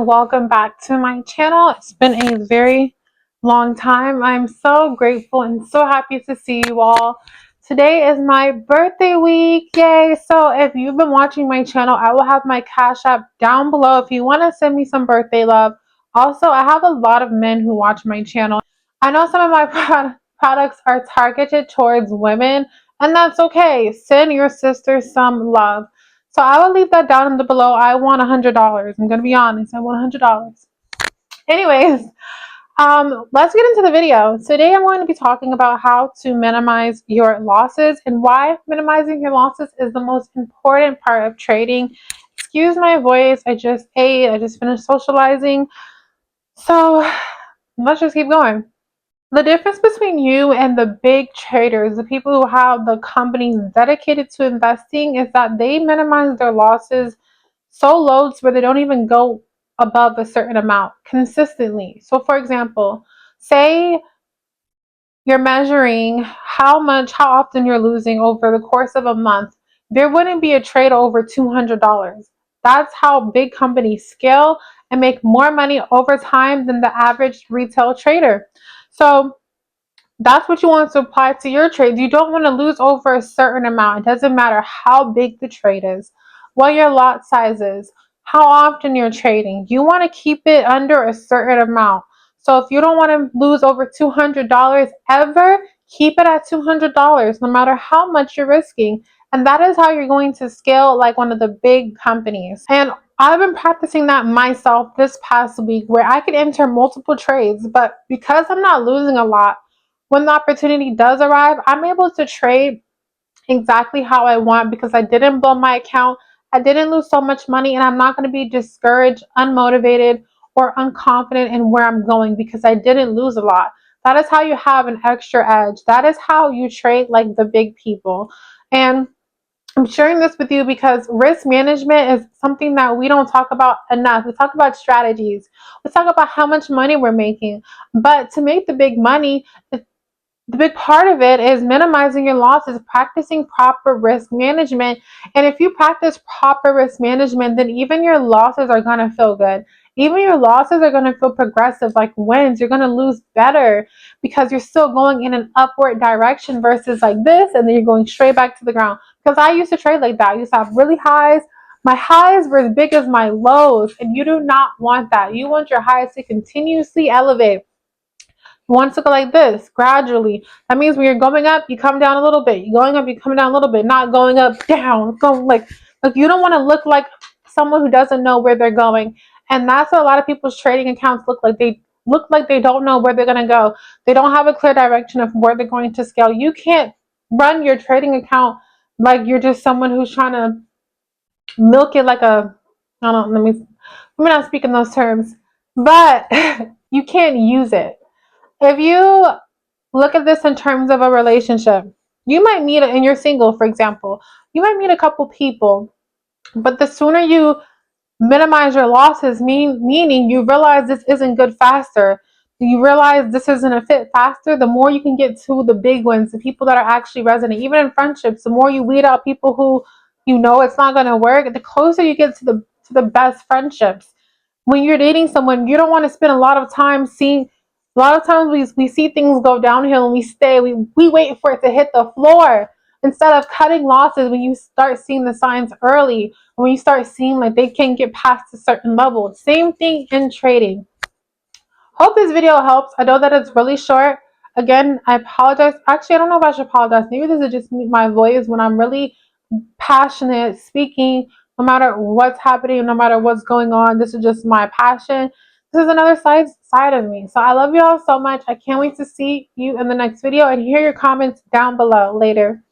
Welcome back to my channel. It's been a very long time. I'm so grateful and so happy to see you all. Today is my birthday week. Yay! So if you've been watching my channel, I will have my Cash App down below if you want to send me some birthday love. Also, I have a lot of men who watch my channel. I know some of my products are targeted towards women, and that's okay. Send your sister some love. So I will leave that down in the below. I want $100. I'm gonna be honest. I want $100. Anyways, let's get into the video. Today I'm going to be talking about how to minimize your losses and why minimizing your losses is the most important part of trading. Excuse my voice. I just ate. I just finished socializing. So let's just keep going. The difference between you and the big traders, the people who have the companies dedicated to investing, is that they minimize their losses so low where they don't even go above a certain amount consistently. So, for example, say you're measuring how often you're losing over the course of a month, there wouldn't be a trade over $200. That's how big companies scale and make more money over time than the average retail trader. So, that's what you want to apply to your trade. You don't want to lose over a certain amount. It doesn't matter how big the trade is, what your lot size is, how often you're trading. You want to keep it under a certain amount. So if you don't want to lose over $200 ever, keep it at $200 no matter how much you're risking. And that is how you're going to scale like one of the big companies. And I've been practicing that myself this past week where I could enter multiple trades, but because I'm not losing a lot, when the opportunity does arrive, I'm able to trade exactly how I want because I didn't blow my account. I didn't lose so much money, and I'm not going to be discouraged, unmotivated, or unconfident in where I'm going because I didn't lose a lot. That is how you have an extra edge. That is how you trade like the big people. And I'm sharing this with you because risk management is something that we don't talk about enough. We talk about strategies. We talk about how much money we're making. But to make the big money, the big part of it is minimizing your losses, practicing proper risk management. And if you practice proper risk management, then even your losses are going to feel good. Even your losses are going to feel progressive, like wins. You're going to lose better because you're still going in an upward direction versus like this, and then you're going straight back to the ground. Because I used to trade like that. I used to have really highs. My highs were as big as my lows, and you do not want that. You want your highs to continuously elevate. Want to go like this gradually. That means when you're going up, you come down a little bit. You're going up, you come down a little bit, not going up, down. Go like you don't want to look like someone who doesn't know where they're going. And that's what a lot of people's trading accounts look like. They look like they don't know where they're going to go. They don't have a clear direction of where they're going to scale. You can't run your trading account like you're just someone who's trying to milk it like a, I don't know, let me not speak in those terms, but you can't use it. If you look at this in terms of a relationship, you might meet, and you're single, for example, you might meet a couple people, but the sooner you minimize your losses, meaning you realize this isn't good faster, you realize this isn't a fit faster, the more you can get to the big ones, the people that are actually resonant. Even in friendships, the more you weed out people who you know it's not going to work, the closer you get to the best friendships. When you're dating someone, you don't want to spend a lot of time seeing. A lot of times we see things go downhill and we wait for it to hit the floor instead of cutting losses. When you start seeing the signs early, when you start seeing like they can't get past a certain level. Same thing in trading. Hope this video helps. I know that it's really short. Again, I apologize. Actually, I don't know if I should apologize. Maybe this is just my voice when I'm really passionate speaking, no matter what's happening, no matter what's going on. This is just my passion. This is another side of me. So I love you all so much. I can't wait to see you in the next video and hear your comments down below later.